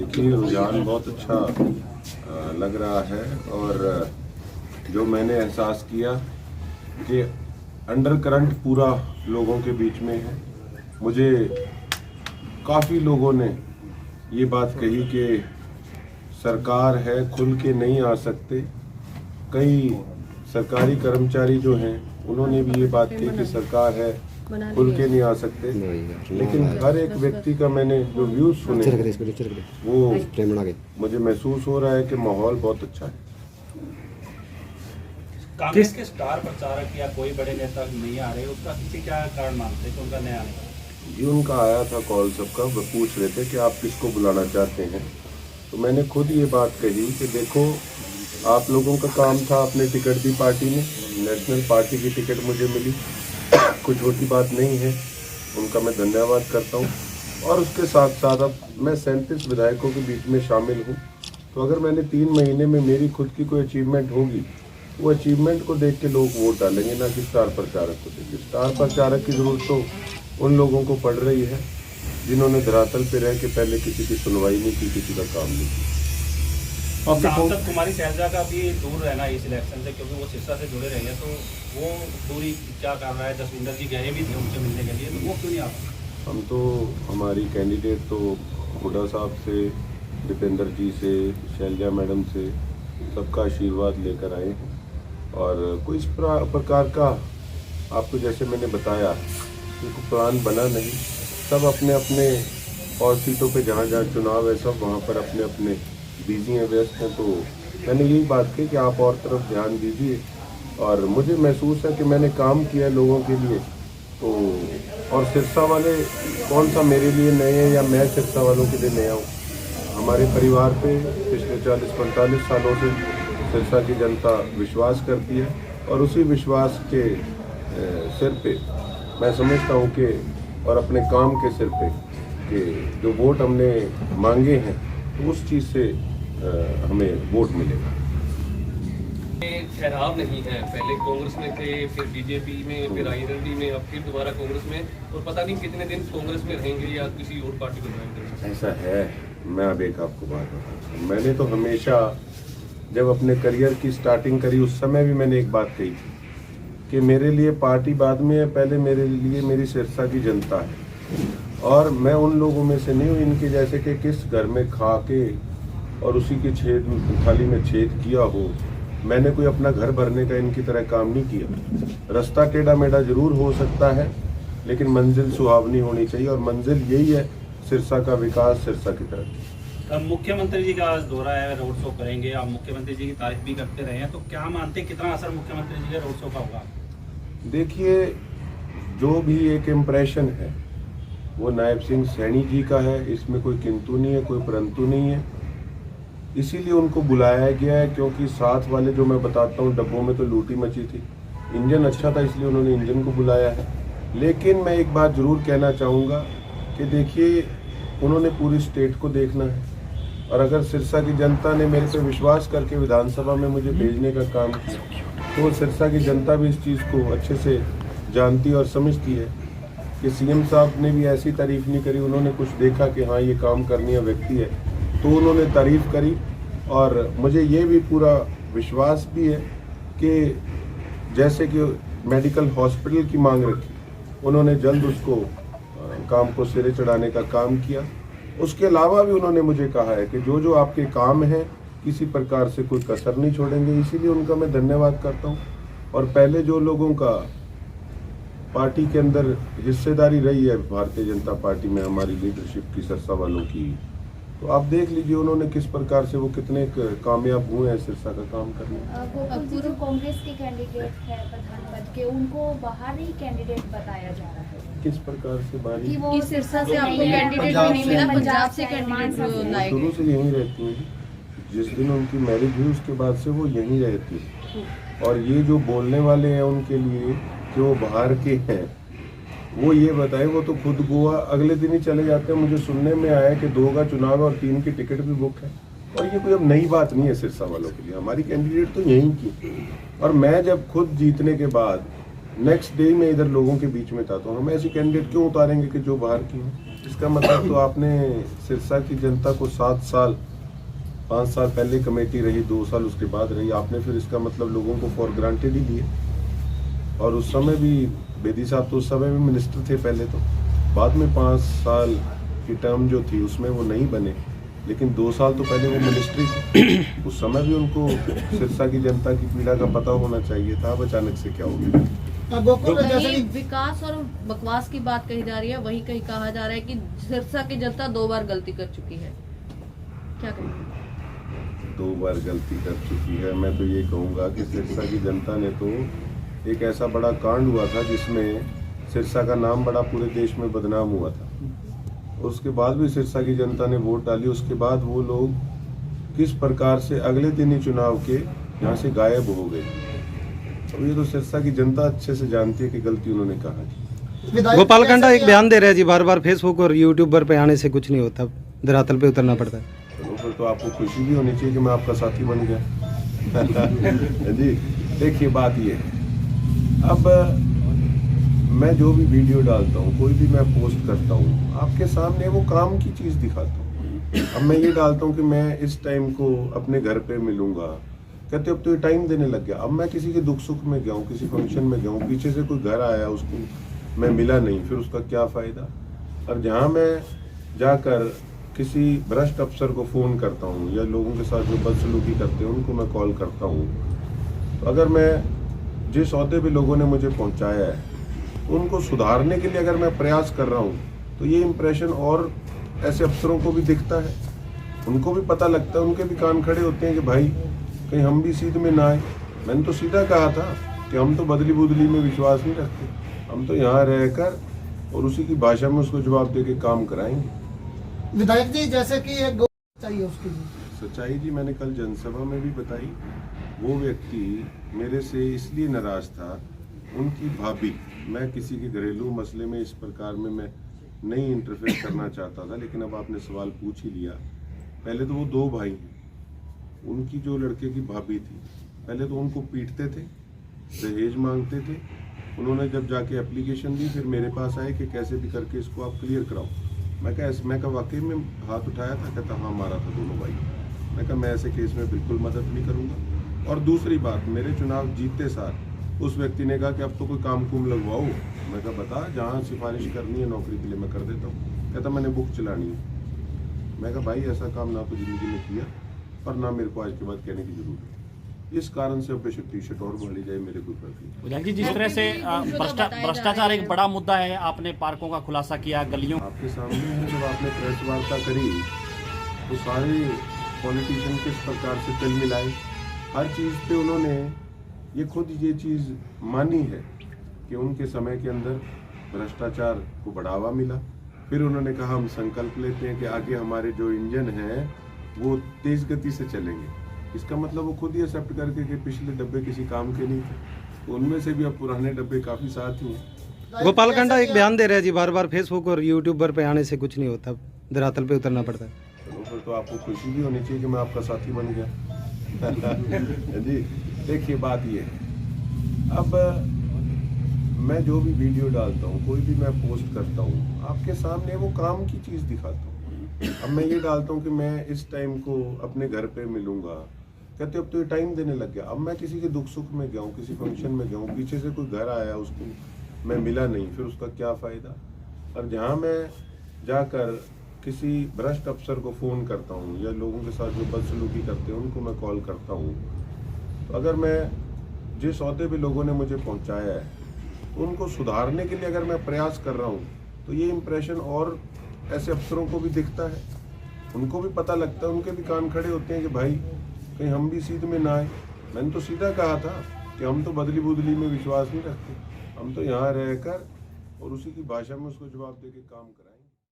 देखिए रुझान बहुत अच्छा लग रहा है और जो मैंने एहसास किया कि अंडर करंट पूरा लोगों के बीच में है। मुझे काफ़ी लोगों ने ये बात कही कि सरकार है, खुल के नहीं आ सकते। कई सरकारी कर्मचारी जो हैं उन्होंने भी ये बात कही कि सरकार है, खुल के नहीं आ सकते। लेकिन हर एक व्यक्ति का मैंने जो व्यूज़ सुने वो मुझे महसूस हो रहा है कि माहौल बहुत अच्छा है। कांग्रेस के स्टार प्रचारक या कोई बड़े नेता नहीं आ रहे, उसका किसी क्या कारण मानते हैं कि उनका नहीं आने का? ये उनका आया था कॉल सबका, वो पूछ रहे थे कि आप किसको बुलाना चाहते हैं। तो मैंने खुद ये बात कही कि देखो, आप लोगों का काम था, आपने टिकट दी पार्टी ने, नेशनल पार्टी की टिकट मुझे मिली, कोई छोटी बात नहीं है, उनका मैं धन्यवाद करता हूँ। और उसके साथ साथ अब मैं 37 विधायकों के बीच में शामिल हूँ। तो अगर मैंने 3 महीने में मेरी खुद की कोई अचीवमेंट होगी, वो अचीवमेंट को देख के लोग वोट डालेंगे, ना कि स्टार प्रचारक को देख के। स्टार प्रचारक की जरूरत तो उन लोगों को पड़ रही है जिन्होंने धरातल पे रह के पहले किसी की सुनवाई नहीं की, किसी का काम नहीं किया। सांसद कुमारी शैलजा का भी दूर रहना इस इलेक्शन से, क्योंकि वो सिरसा से जुड़े रहे हैं, तो वो दूरी क्या कर रहा है? जसविंदर जी गए भी थे उनसे मिलने के लिए, तो वो क्यों नहीं आता? हम तो हमारी कैंडिडेट तो हुड्डा साहब से, दीपेंद्र जी से, शैलजा मैडम से सबका आशीर्वाद लेकर आए हैं। और कोई इस प्रकार का आपको जैसे मैंने बताया कोई प्लान बना नहीं। सब अपने अपने और सीटों पे जहाँ जहाँ चुनाव है सब वहाँ पर अपने अपने बिजी हैं, व्यस्त हैं। तो मैंने यही बात की कि आप और तरफ ध्यान दीजिए। और मुझे महसूस है कि मैंने काम किया है लोगों के लिए। तो और सिरसा वाले कौन सा मेरे लिए नए हैं या मैं सिरसा वालों के लिए नया हूँ? हमारे परिवार पे पिछले 40-45 सालों से सिरसा की जनता विश्वास करती है और उसी विश्वास के सिर पे मैं समझता हूँ कि और अपने काम के सिर पे कि जो वोट हमने मांगे हैं तो उस चीज़ से हमें वोट मिलेगा। ठहराव नहीं है, पहले कांग्रेस में थे, फिर बीजेपी में, फिर आईएनएलडी में, अब फिर दोबारा कांग्रेस में, और पता नहीं कितने दिन कांग्रेस में रहेंगे या किसी और पार्टी को ज्वाइन करेंगे। ऐसा है, मैं अब एक आपको बात बताता हूँ। मैंने तो हमेशा जब अपने करियर की स्टार्टिंग करी उस समय भी मैंने एक बात कही थी कि मेरे लिए पार्टी बाद में है, पहले मेरे लिए मेरी सिरसा की जनता है। और मैं उन लोगों में से नहीं हूँ इनके जैसे कि किस घर में खा के और उसी के थाली में छेद किया हो। मैंने कोई अपना घर भरने का इनकी तरह काम नहीं किया। रास्ता टेढ़ा मेढ़ा जरूर हो सकता है, लेकिन मंजिल सुहावनी होनी चाहिए और मंजिल यही है सिरसा का विकास, सिरसा की तरफ। मुख्यमंत्री जी का आज दौरा है, रोड शो करेंगे। आप मुख्यमंत्री जी की तारीफ भी करते रहे हैं, तो क्या मानते हैं कितना असर मुख्यमंत्री जी के रोड शो का होगा? देखिए, जो भी एक इम्प्रेशन है वो नायब सिंह सैनी जी का है, इसमें कोई किंतु नहीं है, कोई परंतु नहीं है। इसीलिए उनको बुलाया गया है क्योंकि साथ वाले जो मैं बताता हूँ डब्बों में तो लूटी मची थी। इंजन अच्छा था इसलिए उन्होंने इंजन को बुलाया है। लेकिन मैं एक बात ज़रूर कहना चाहूँगा कि देखिए, उन्होंने पूरी स्टेट को देखना है और अगर सिरसा की जनता ने मेरे पे विश्वास करके विधानसभा में मुझे भेजने का काम किया तो सिरसा की जनता भी इस चीज़ को अच्छे से जानती और समझती है कि सीएम साहब ने भी ऐसी तारीफ नहीं करी। उन्होंने कुछ देखा कि हाँ ये काम करने वाला व्यक्ति है तो उन्होंने तारीफ करी। और मुझे ये भी पूरा विश्वास भी है कि जैसे कि मेडिकल हॉस्पिटल की मांग रखी, उन्होंने जल्द उसको काम को सिरे चढ़ाने का काम किया। उसके अलावा भी उन्होंने मुझे कहा है कि जो जो आपके काम हैं किसी प्रकार से कोई कसर नहीं छोड़ेंगे। इसीलिए उनका मैं धन्यवाद करता हूँ। और पहले जो लोगों का पार्टी के अंदर हिस्सेदारी रही है भारतीय जनता पार्टी में हमारी लीडरशिप की, सिरसा वालों की, तो आप देख लीजिए उन्होंने किस प्रकार से वो कितने कामयाब हुए हैं सिरसा का काम करने में। गोकुल जी जो कांग्रेस के कैंडिडेट है प्रधान पद के, उनको बाहर ही कैंडिडेट बताया जा रहा है। किस प्रकार से बारी? कि वो सिरसा से आपको कैंडिडेट नहीं मिला, पंजाब से कैंडिडेट लाए शुरू से यहीं रहती हैं। जिस दिन उनकी मैरिज हुई उसके बाद से वो यहीं रहती है। और ये जो बोलने वाले हैं उनके लिए कि वो बाहर के हैं, वो ये बताए, वो तो खुद गोवा अगले दिन ही चले जाते हैं। मुझे सुनने में आया कि 2 का चुनाव और 3 की टिकट भी बुक है। और ये कोई अब नई बात नहीं है सिरसा वालों के लिए। हमारी कैंडिडेट तो यहीं की। और मैं जब खुद जीतने के बाद नेक्स्ट डे में इधर लोगों के बीच में था, तो हम ऐसी कैंडिडेट क्यों उतारेंगे कि जो बाहर की हो। इसका मतलब तो आपने सिरसा की जनता को 7 साल 5 साल पहले कमेटी रही, 2 साल उसके बाद रही, आपने फिर इसका मतलब लोगों को फॉर ग्रांटेड ही लिए। और उस समय भी बेदी साहब तो उस समय भी मिनिस्टर थे पहले, तो बाद में 5 साल की टर्म जो थी उसमें वो नहीं बने, लेकिन 2 साल तो पहले वो मिनिस्ट्री थे। उस समय भी उनको सिरसा की जनता की पीड़ा का पता होना चाहिए था। अब अचानक से क्या हो गया? कहीं विकास और बकवास की बात कही जा रही है, वही कहीं कहा जा रहा है कि सिरसा की जनता 2 बार गलती कर चुकी है। क्या कहेंगे? 2 बार गलती कर चुकी है। मैं तो ये कहूँगा कि सिरसा की जनता ने तो एक ऐसा बड़ा कांड हुआ था जिसमें सिरसा का नाम बड़ा पूरे देश में बदनाम हुआ था। उसके बाद भी सिरसा की जनता ने वोट डाली। उसके बाद वो लोग किस प्रकार से अगले दिन ही चुनाव के यहाँ से गायब हो गए। अब ये तो सिरसा की जनता अच्छे से जानती है कि गलती उन्होंने कहा की। गोपाल कांडा एक बयान दे रहे हैं जी, बार बार फेसबुक और यूट्यूब पे आने से कुछ नहीं होता, धरातल पे उतरना पड़ता है। चलो फिर तो आपको खुशी भी होनी चाहिए कि मैं आपका साथी बन गया। जी देखिए, बात ये है, अब मैं जो भी वीडियो डालता हूँ, कोई भी मैं पोस्ट करता हूँ, आपके सामने वो काम की चीज़ दिखाता हूँ। अब मैं ये डालता हूँ कि मैं इस टाइम को अपने घर पे मिलूंगा, कहते अब तो ये टाइम देने लग गया। अब मैं किसी के दुख सुख में गया हूँ, किसी फंक्शन में गया हूँ, पीछे से कोई घर आया, उसको मैं मिला नहीं, फिर उसका क्या फ़ायदा। और जहाँ मैं जाकर किसी भ्रष्ट अफसर को फ़ोन करता हूँ या लोगों के साथ जो बदसलूकी करते हैं उनको मैं कॉल करता हूँ, तो अगर मैं जिस ओहदे पे लोगों ने मुझे पहुँचाया है उनको सुधारने के लिए अगर मैं प्रयास कर रहा हूँ, तो ये इम्प्रेशन और ऐसे अफसरों को भी दिखता है, उनको भी पता लगता है, उनके भी कान खड़े होते हैं कि भाई कहीं हम भी सीध में ना आए। मैंने तो सीधा कहा था कि हम तो बदली बुदली में विश्वास नहीं रखते, हम तो यहाँ रहकर और उसी की भाषा में उसको जवाब दे के काम कराएंगे। विधायक जी, जैसे कि एक चाहिए उसकी सच्चाई जी मैंने कल जनसभा में भी बताई। वो व्यक्ति मेरे से इसलिए नाराज था, उनकी भाभी, मैं किसी के घरेलू मसले में इस प्रकार में मैं नहीं इंटरफेयर करना चाहता था, लेकिन अब आपने सवाल पूछ ही लिया। पहले तो वो 2 भाई हैं, उनकी जो लड़के की भाभी थी, पहले तो उनको पीटते थे, दहेज मांगते थे। उन्होंने जब जाके एप्लीकेशन दी, फिर मेरे पास आए कि कैसे भी करके इसको आप क्लियर कराओ। मैं कहा वाकई में हाथ उठाया था? कहता हाँ मारा था दोनों भाई। मैं कहा मैं ऐसे केस में बिल्कुल मदद नहीं करूँगा। और दूसरी बात, मेरे चुनाव जीतते सार उस व्यक्ति ने कहा कि अब तो कोई काम कुम लगवाओ। मैं कहा बता, जहाँ सिफारिश करनी है नौकरी के लिए मैं कर देता हूँ। कहता मैंने बुक चलानी है। मैं कहा भाई ऐसा काम ना तो जिंदगी में किया और ना मेरे को आज के बाद कहने की जरूरत है। इस कारण से अब टी शर्ट और बढ़ी जाए मेरे को प्रति। विधायक जी, जिस तरह से भ्रष्टाचार एक बड़ा मुद्दा है, आपने पार्कों का खुलासा किया, गलियों आपके सामने है, जब आपने प्रेस वार्ता करी तो सारे पॉलिटिशियन किस प्रकार से तिल मिलाए, हर चीज़ पे उन्होंने ये खुद ये चीज़ मानी है कि उनके समय के अंदर भ्रष्टाचार को बढ़ावा मिला। फिर उन्होंने कहा हम संकल्प लेते हैं कि आगे हमारे जो इंजन हैं वो तेज गति से चलेंगे। इसका मतलब वो खुद ही एक्सेप्ट करके कि पिछले डब्बे किसी काम के नहीं थे, तो उनमें से भी अब पुराने डब्बे काफ़ी साथ ही हैं। गोपाल कांडा एक बयान दे रहे हैं जी, बार बार फेसबुक और यूट्यूब पे आने से कुछ नहीं होता, धरातल पे उतरना पड़ता है। चलो फिर तो आपको खुशी भी होनी चाहिए कि मैं आपका साथी बन गया। जी देखिए, बात ये है, अब मैं जो भी वीडियो डालता हूँ, कोई भी मैं पोस्ट करता हूँ, आपके सामने वो काम की चीज़ दिखाता हूँ। अब मैं ये डालता हूँ कि मैं इस टाइम को अपने घर पे मिलूंगा, कहते अब तो ये टाइम देने लग गया। अब मैं किसी के दुख सुख में गया हूँ, किसी फंक्शन में गया हूँ, पीछे से कोई घर आया, उसको मैं मिला नहीं, फिर उसका क्या फ़ायदा। और जहाँ मैं जाकर किसी भ्रष्ट अफसर को फ़ोन करता हूँ या लोगों के साथ जो बदसलूकी करते हैं उनको मैं कॉल करता हूँ, तो अगर मैं जिस ओहदे पे लोगों ने मुझे पहुँचाया है उनको सुधारने के लिए अगर मैं प्रयास कर रहा हूँ, तो ये इम्प्रेशन और ऐसे अफसरों को भी दिखता है, उनको भी पता लगता है, उनके भी कान खड़े होते हैं कि भाई कहीं हम भी सीध में ना आए। मैंने तो सीधा कहा था कि हम तो बदली बुदली में विश्वास नहीं रखते, हम तो यहाँ रहकर और उसी की भाषा में उसको जवाब दे के काम कराएं।